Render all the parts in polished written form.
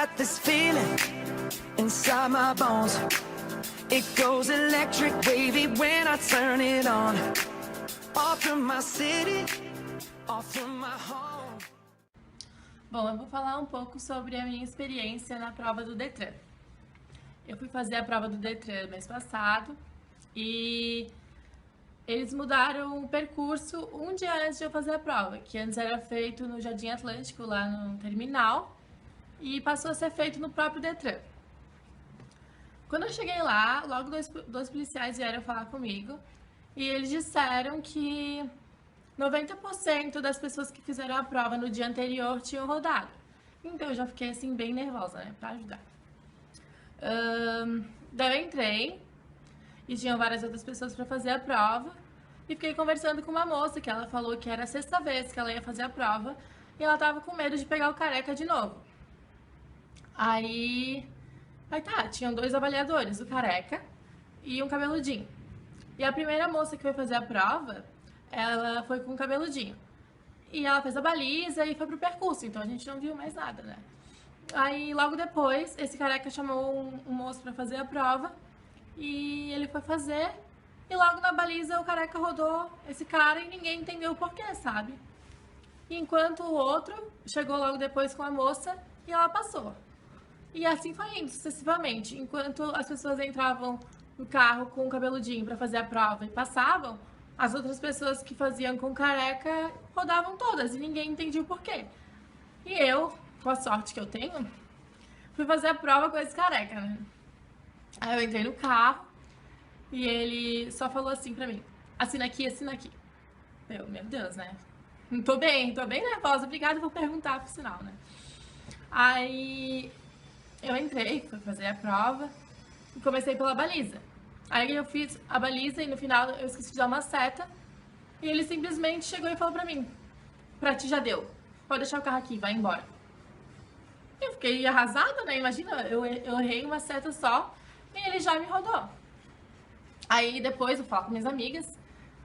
got this feeling inside my bones. It goes electric wavy when I turn it on. Off from my city, off from my home. Bom, eu vou falar um pouco sobre a minha experiência na prova do Detran. Eu fui fazer a prova do Detran mês passado e eles mudaram o percurso um dia antes de eu fazer a prova, que antes era feito no Jardim Atlântico, lá no terminal, e passou a ser feito no próprio Detran. Quando eu cheguei lá, logo dois policiais vieram falar comigo e eles disseram que 90% das pessoas que fizeram a prova no dia anterior tinham rodado. Então eu já fiquei assim bem nervosa, né, pra ajudar. Daí eu entrei e tinham várias outras pessoas para fazer a prova e fiquei conversando com uma moça que ela falou que era a sexta vez que ela ia fazer a prova e ela tava com medo de pegar o careca de novo. Aí tá, tinham dois avaliadores, o careca e um cabeludinho. E a primeira moça que foi fazer a prova, ela foi com o cabeludinho. E ela fez a baliza e foi pro percurso, então a gente não viu mais nada, né? Aí logo depois, esse careca chamou um moço pra fazer a prova e ele foi fazer. E logo na baliza o careca rodou esse cara e ninguém entendeu o porquê, sabe? E enquanto o outro chegou logo depois com a moça e ela passou. E assim foi indo sucessivamente. Enquanto as pessoas entravam no carro com o cabeludinho pra fazer a prova e passavam, as outras pessoas que faziam com careca rodavam todas e ninguém entendia o porquê. E eu, com a sorte que eu tenho, fui fazer a prova com esse careca, né? Aí eu entrei no carro e ele só falou assim pra mim: assina aqui, assina aqui. Meu Deus, né? Tô bem nervosa. Obrigada por perguntar, por sinal, né? Aí eu entrei, fui fazer a prova e comecei pela baliza. Aí eu fiz a baliza e no final eu esqueci de dar uma seta e ele simplesmente chegou e falou pra mim: pra ti já deu, pode deixar o carro aqui, vai embora. Eu fiquei arrasada, né? Imagina, eu errei uma seta só e ele já me rodou. Aí depois eu falo com minhas amigas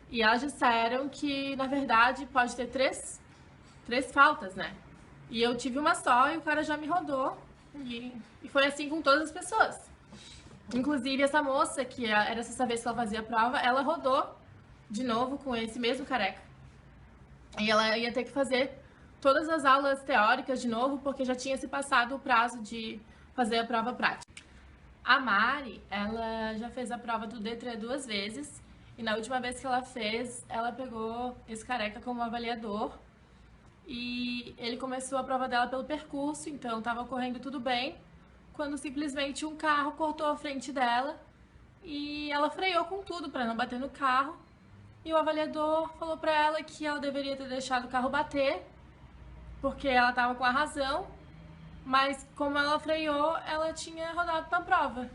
e elas disseram que na verdade pode ter três faltas, né? E eu tive uma só e o cara já me rodou. E foi assim com todas as pessoas. Inclusive essa moça, que era essa vez que ela fazia a prova, ela rodou de novo com esse mesmo careca. E ela ia ter que fazer todas as aulas teóricas de novo, porque já tinha se passado o prazo de fazer a prova prática. A Mari, ela já fez a prova do Detran 2 vezes, e na última vez que ela fez, ela pegou esse careca como avaliador. E ele começou a prova dela pelo percurso, então estava correndo tudo bem, quando simplesmente um carro cortou a frente dela e ela freou com tudo para não bater no carro. E o avaliador falou para ela que ela deveria ter deixado o carro bater, porque ela estava com a razão, mas como ela freou, ela tinha rodado na prova.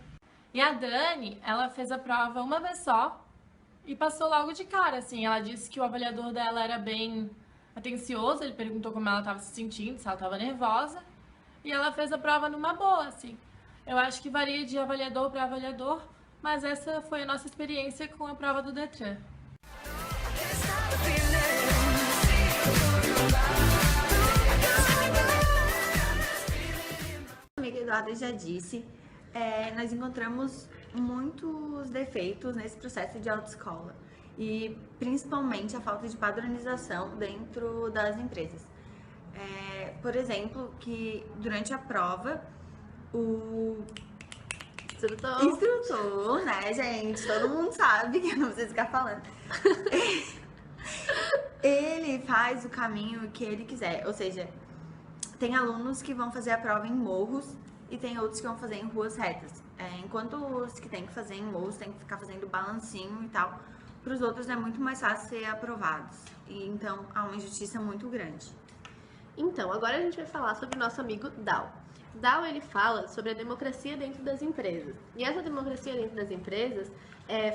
E a Dani, ela fez a prova uma vez só e passou logo de cara, assim. Ela disse que o avaliador dela era bem atencioso, ele perguntou como ela estava se sentindo, se ela estava nervosa, e ela fez a prova numa boa, assim. Eu acho que varia de avaliador para avaliador, mas essa foi a nossa experiência com a prova do Detran. A amiga Eduarda já disse, nós encontramos muitos defeitos nesse processo de autoescola. E principalmente a falta de padronização dentro das empresas. Por exemplo, que durante a prova, o instrutor, né, gente, todo mundo sabe que eu não preciso ficar falando, ele faz o caminho que ele quiser, ou seja, tem alunos que vão fazer a prova em morros e tem outros que vão fazer em ruas retas. Enquanto os que tem que fazer em morros tem que ficar fazendo balancinho e tal, para os outros é muito mais fácil ser aprovados. E então há uma injustiça muito grande. Então, agora a gente vai falar sobre o nosso amigo Dal. Dal, ele fala sobre a democracia dentro das empresas. E essa democracia dentro das empresas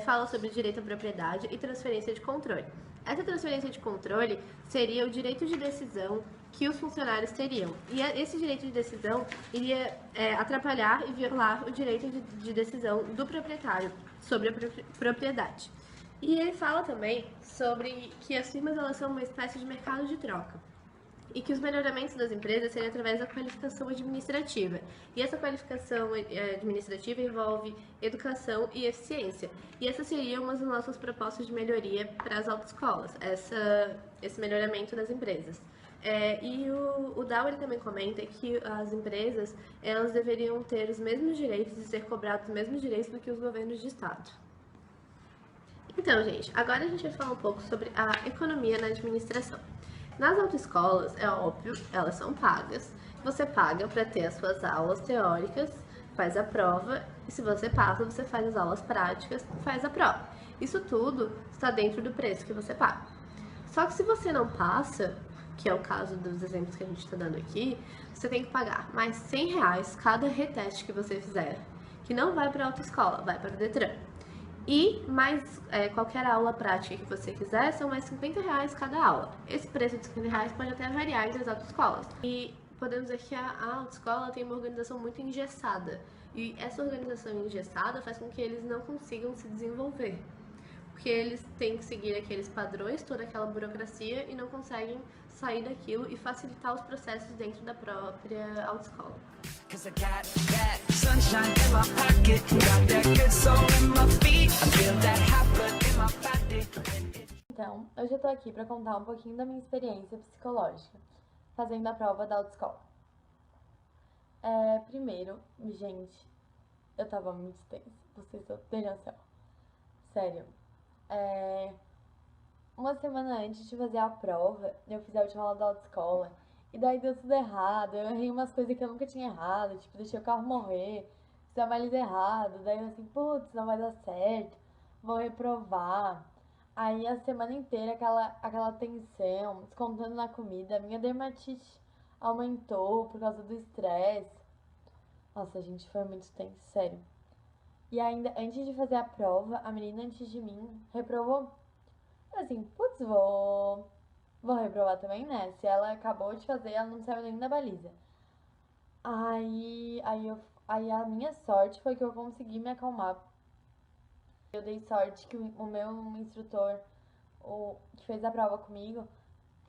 fala sobre direito à propriedade e transferência de controle. Essa transferência de controle seria o direito de decisão que os funcionários teriam. E esse direito de decisão iria atrapalhar e violar o direito de decisão do proprietário sobre a propriedade. E ele fala também sobre que as firmas elas são uma espécie de mercado de troca. e que os melhoramentos das empresas seriam através da qualificação administrativa. E essa qualificação administrativa envolve educação e eficiência. E essa seria uma das nossas propostas de melhoria para as autoescolas, esse melhoramento das empresas. E o Dow ele também comenta que as empresas elas deveriam ter os mesmos direitos e ser cobrados os mesmos direitos do que os governos de estado. Então, gente, agora a gente vai falar um pouco sobre a economia na administração. Nas autoescolas, é óbvio, elas são pagas. Você paga para ter as suas aulas teóricas, faz a prova, e se você passa, você faz as aulas práticas, faz a prova. Isso tudo está dentro do preço que você paga. Só que se você não passa, que é o caso dos exemplos que a gente está dando aqui, você tem que pagar mais R$100 cada reteste que você fizer, que não vai para a autoescola, vai para o Detran. E mais qualquer aula prática que você quiser, são mais R$50 cada aula. Esse preço de R$50 pode até variar entre as autoescolas. E podemos dizer que a autoescola tem uma organização muito engessada. E essa organização engessada faz com que eles não consigam se desenvolver. Porque eles têm que seguir aqueles padrões, toda aquela burocracia, e não conseguem sair daquilo e facilitar os processos dentro da própria autoescola. Cause I got that sunshine in my pocket, got that good soul in my feet, I feel that hot blood in my body. Então, hoje eu tô aqui pra contar um pouquinho da minha experiência psicológica, fazendo a prova da autoescola. Primeiro, gente, eu tava muito tensa, vocês não têm noção. Sério. Uma semana antes de fazer a prova, eu fiz a última aula da autoescola. E daí deu tudo errado, eu errei umas coisas que eu nunca tinha errado, tipo, deixei o carro morrer, fiz a baliza errado, daí eu assim, putz, não vai dar certo, vou reprovar. Aí a semana inteira aquela tensão, descontando na comida, minha dermatite aumentou por causa do estresse. Nossa, gente, foi muito tenso, sério. E ainda, antes de fazer a prova, a menina antes de mim reprovou. Assim, putz, vou reprovar também, né? Se ela acabou de fazer, ela não saiu nem da baliza. Aí a minha sorte foi que eu consegui me acalmar. Eu dei sorte que o meu instrutor, que fez a prova comigo,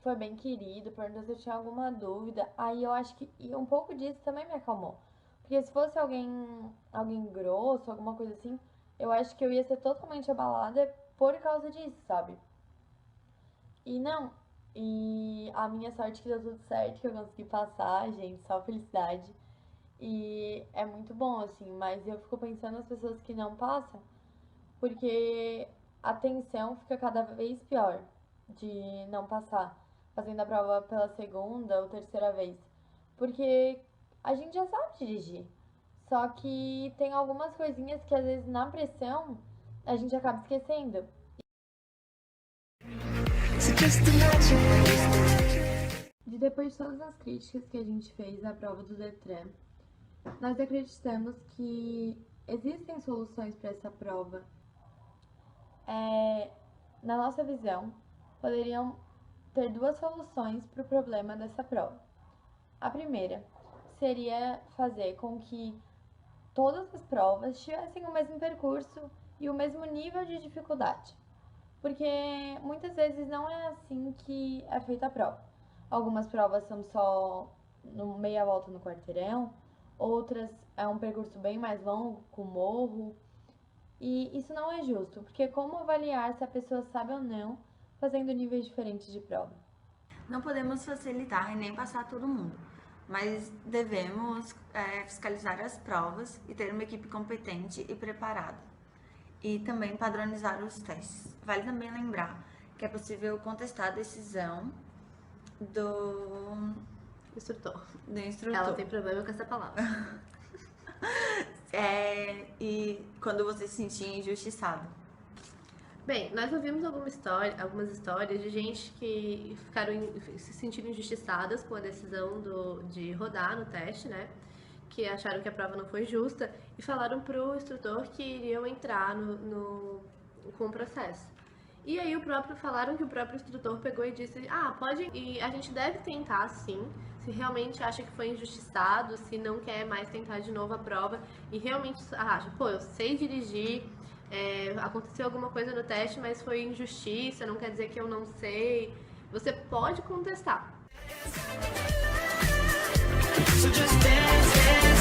foi bem querido, perguntou se eu tinha alguma dúvida. Aí eu acho que um pouco disso também me acalmou. Porque se fosse alguém grosso, alguma coisa assim, eu acho que eu ia ser totalmente abalada por causa disso, sabe? E não. E a minha sorte é que deu tudo certo, que eu consegui passar, gente, só felicidade. E é muito bom, assim, mas eu fico pensando nas pessoas que não passam, porque a tensão fica cada vez pior de não passar, fazendo a prova pela segunda ou terceira vez. Porque a gente já sabe dirigir, só que tem algumas coisinhas que às vezes na pressão a gente acaba esquecendo. Depois de todas as críticas que a gente fez à prova do Detran, nós acreditamos que existem soluções para essa prova. Na nossa visão, poderiam ter duas soluções para o problema dessa prova. A primeira seria fazer com que todas as provas tivessem o mesmo percurso e o mesmo nível de dificuldade. Porque muitas vezes não é assim que é feita a prova. Algumas provas são só meia volta no quarteirão, outras é um percurso bem mais longo, com morro. E isso não é justo, porque como avaliar se a pessoa sabe ou não fazendo níveis diferentes de prova? Não podemos facilitar e nem passar todo mundo, mas devemos fiscalizar as provas e ter uma equipe competente e preparada. E também padronizar os testes. Vale também lembrar que é possível contestar a decisão do Instrutor. instrutor. Ela tem problema com essa palavra. E quando você se sentir injustiçado. Bem, nós ouvimos algumas histórias de gente que ficaram se sentindo injustiçadas com a decisão de rodar no teste, né? Que acharam que a prova não foi justa e falaram pro instrutor que iriam entrar com o processo. E aí falaram que o próprio instrutor pegou e disse, pode, e a gente deve tentar sim, se realmente acha que foi injustiçado, se não quer mais tentar de novo a prova e realmente acha, eu sei dirigir, aconteceu alguma coisa no teste, mas foi injustiça, não quer dizer que eu não sei. Você pode contestar. So just dance, dance.